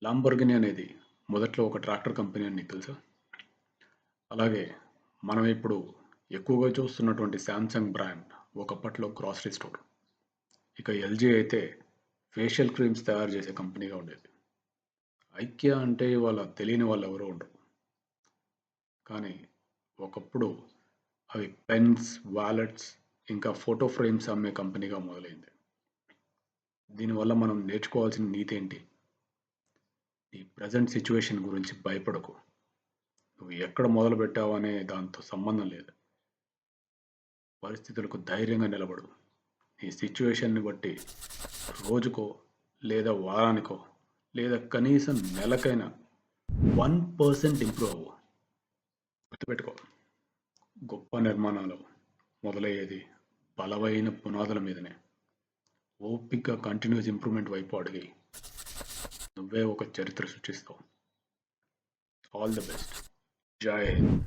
Lamborghini అనేది మొదట్లో ఒక ట్రాక్టర్ కంపెనీ అని నీకు తెలుసా? అలాగే మనం ఇప్పుడు ఎక్కువగా చూస్తున్నటువంటి శాంసంగ్ బ్రాండ్ ఒకప్పట్లో గ్రాసరీ స్టోర్. ఇక ఎల్జీ అయితే ఫేషియల్ క్రీమ్స్ తయారు చేసే కంపెనీగా ఉండేది. ఐకియా అంటే వాళ్ళ తెలియని వాళ్ళు ఎవరో ఉండరు. కానీ ఒకప్పుడు అవి పెన్స్, వాలెట్స్ ఇంకా ఫోటో ఫ్రేమ్స్ అమ్మే కంపెనీగా మొదలైంది. దీనివల్ల మనం నేర్చుకోవాల్సిన నీతి ఏంటి? ఈ ప్రజెంట్ సిచ్యువేషన్ గురించి భయపడకు. నువ్వు ఎక్కడ మొదలుపెట్టావు అనే దాంతో సంబంధం లేదు. పరిస్థితులకు ధైర్యంగా నిలబడు. ఈ సిచ్యువేషన్ని బట్టి రోజుకో లేదా వారానికో లేదా కనీసం నెలకైనా 1% ఇంప్రూవ్ అవ్వు. గుర్తుపెట్టుకో, గొప్ప నిర్మాణాలు మొదలయ్యేది బలమైన పునాదుల మీదనే. ఓపిక్గా కంటిన్యూస్ ఇంప్రూవ్మెంట్ వైపు అడిగి నువ్వే ఒక చరిత్ర సృష్టిస్తావు. All the best. జై హింద్.